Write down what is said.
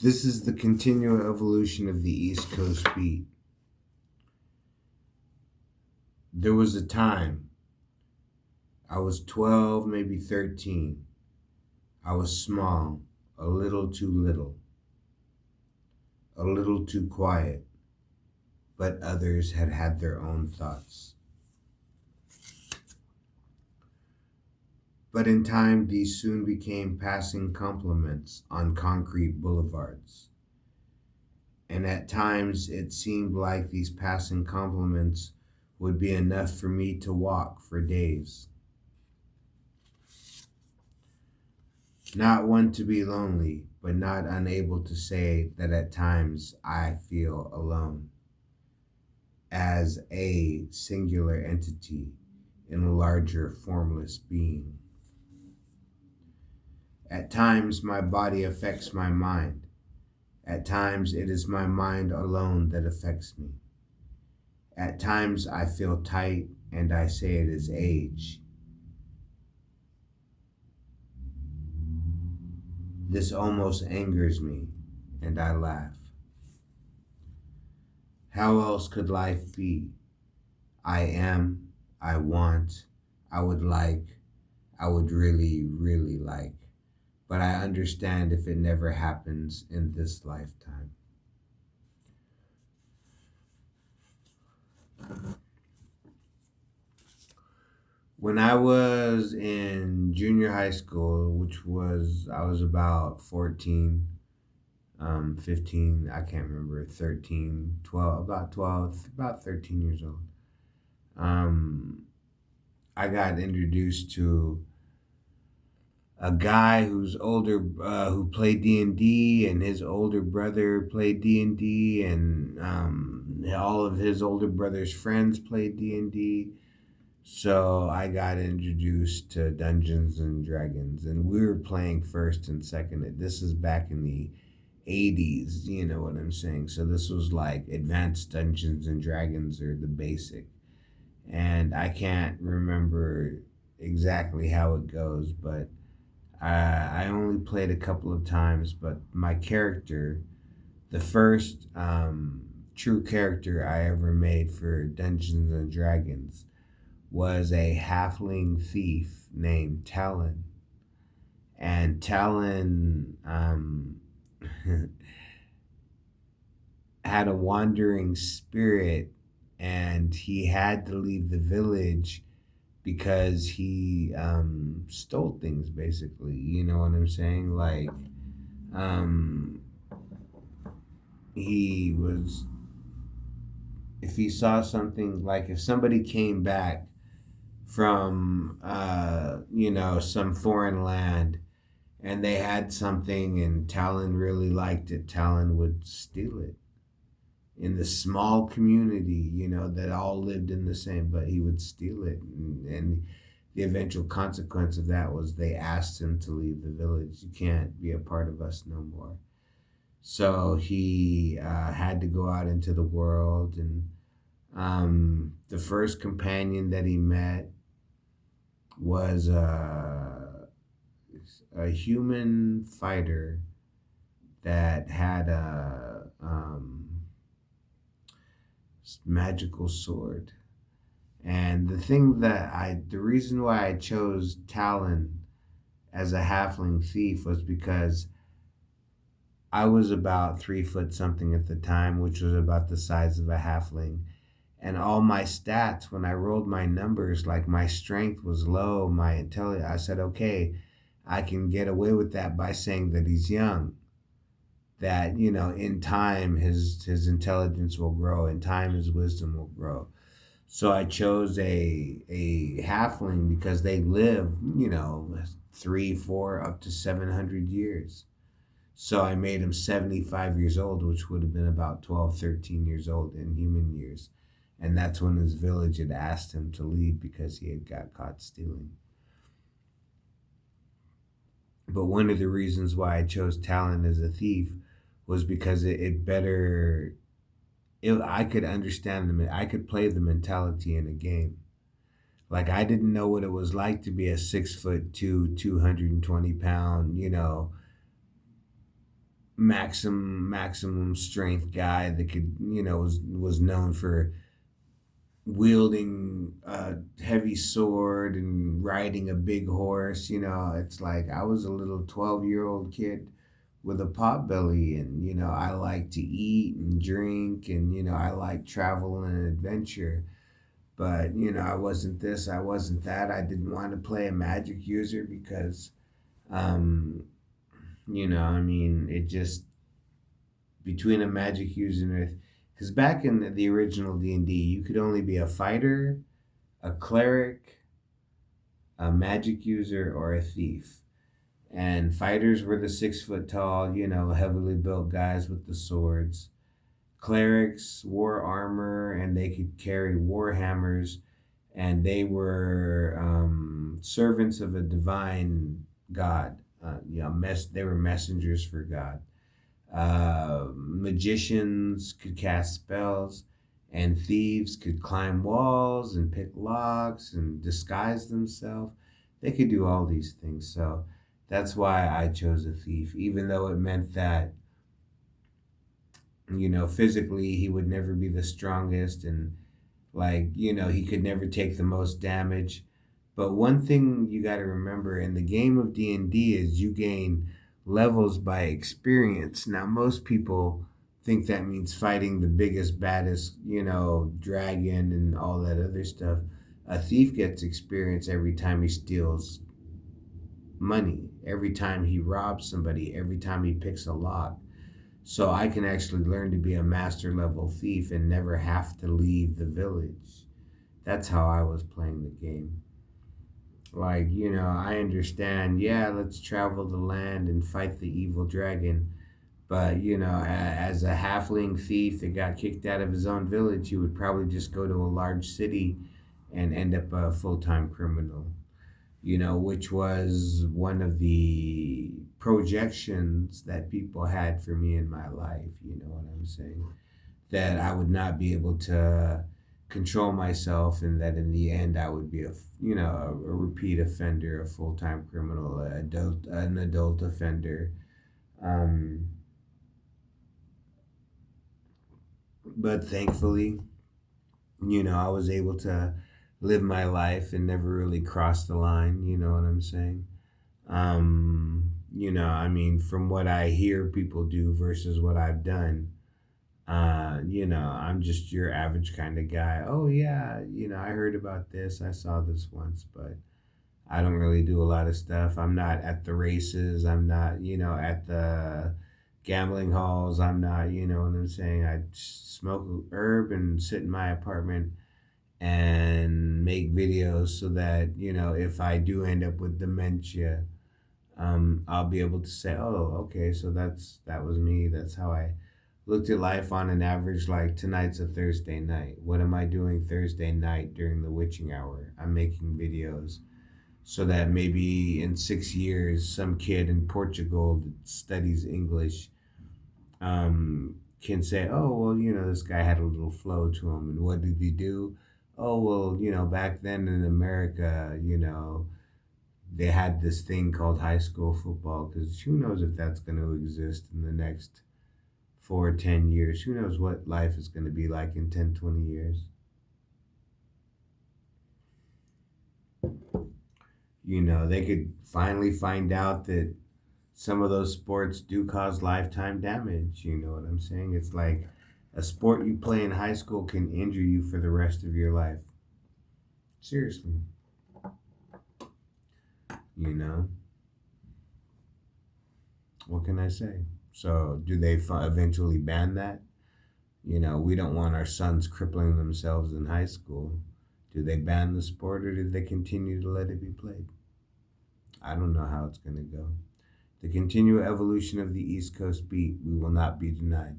This is the continual evolution of the East Coast beat. There was a time, I was 12, maybe 13. I was small, a little too little, a little too quiet, but others had had their own thoughts. But in time, these soon became passing compliments on concrete boulevards. And at times, it seemed like these passing compliments would be enough for me to walk for days. Not one to be lonely, but not unable to say that at times I feel alone as a singular entity in a larger formless being. At times, my body affects my mind. At times, it is my mind alone that affects me. At times, I feel tight and I say it is age. This almost angers me and I laugh. How else could life be? I am, I want, I would like, I would really, really like. But I understand if it never happens in this lifetime. When I was in junior high school, I was about 14, 15, I can't remember, 13, 12, about 12, about 13 years old. Um, I got introduced to a guy who's older, who played D&D, and his older brother played D&D, and all of his older brother's friends played D&D. So I got introduced to Dungeons and Dragons, and we were playing first and second. This is back in the 80s, you know what I'm saying? So this was like advanced Dungeons and Dragons, or the basic. And I can't remember exactly how it goes, but I only played a couple of times. But my character, the first true character I ever made for Dungeons and Dragons, was a halfling thief named Talon. And Talon had a wandering spirit, and he had to leave the village because he stole things, basically. You know what I'm saying? Like, um, he was, if he saw something, like if somebody came back from some foreign land, and they had something and Talon really liked it, Talon would steal it in the small community, that all lived in the same, but he would steal it. And the eventual consequence of that was they asked him to leave the village. You can't be a part of us no more. So he had to go out into the world, and the first companion that he met was a human fighter that had a magical sword. And the reason why I chose Talon as a halfling thief was because I was about 3 foot something at the time, which was about the size of a halfling. And all my stats, when I rolled my numbers, like my strength was low, my intelligence, I said, okay, I can get away with that by saying that he's young. That, in time his intelligence will grow, in time his wisdom will grow. So I chose a halfling because they live, 3, 4, up to 700 years. So I made him 75 years old, which would have been about 12, 13 years old in human years. And that's when his village had asked him to leave because he had got caught stealing. But one of the reasons why I chose Talon as a thief was because I could understand them. I could play the mentality in a game. Like, I didn't know what it was like to be a 6'2", 220 pound, maximum strength guy that could, was known for wielding a heavy sword and riding a big horse. It's like I was a little 12-year-old kid with a pot belly, and I like to eat and drink, and I like travel and adventure. But I wasn't this, I wasn't that. I didn't want to play a magic user because um I mean, it just, between a magic user and a, because back in the original D&D, you could only be a fighter, a cleric, a magic user, or a thief. And fighters were the 6 foot tall, heavily built guys with the swords. Clerics wore armor and they could carry war hammers, and they were servants of a divine god. They were messengers for God. Magicians could cast spells, and thieves could climb walls and pick locks and disguise themselves. They could do all these things. So that's why I chose a thief, even though it meant that, physically he would never be the strongest, and like, he could never take the most damage. But one thing you got to remember in the game of D&D is you gain levels by experience. Now, most people think that means fighting the biggest, baddest, dragon and all that other stuff. A thief gets experience every time he steals money, every time he robs somebody, every time he picks a lock. So I can actually learn to be a master level thief and never have to leave the village. That's how I was playing the game. Like, I understand, yeah, let's travel the land and fight the evil dragon. But, as a halfling thief that got kicked out of his own village, he would probably just go to a large city and end up a full time criminal, which was one of the projections that people had for me in my life. You know what I'm saying? That I would not be able to control myself, and that in the end I would be a repeat offender, a full-time criminal, an adult offender. Um, but thankfully, I was able to live my life and never really cross the line. You know what I'm saying? I mean, from what I hear people do versus what I've done, I'm just your average kind of guy. Oh yeah, I heard about this, I saw this once, but I don't really do a lot of stuff. I'm not at the races, I'm not, at the gambling halls, I'm not, you know what I'm saying? I smoke herb and sit in my apartment and make videos so that, if I do end up with dementia, I'll be able to say, oh, okay, so that was me. That's how I looked at life on an average. Like, tonight's a Thursday night. What am I doing Thursday night during the witching hour? I'm making videos so that maybe in 6 years, some kid in Portugal that studies English can say, oh, well, this guy had a little flow to him. And what did he do? Oh, well, back then in America, they had this thing called high school football, because who knows if that's going to exist in the next 4 or 10 years. Who knows what life is going to be like in 10, 20 years. They could finally find out that some of those sports do cause lifetime damage. You know what I'm saying? It's like a sport you play in high school can injure you for the rest of your life. Seriously. You know, what can I say? So, do they eventually ban that? We don't want our sons crippling themselves in high school. Do they ban the sport, or do they continue to let it be played? I don't know how it's going to go. The continual evolution of the East Coast beat, we will not be denied.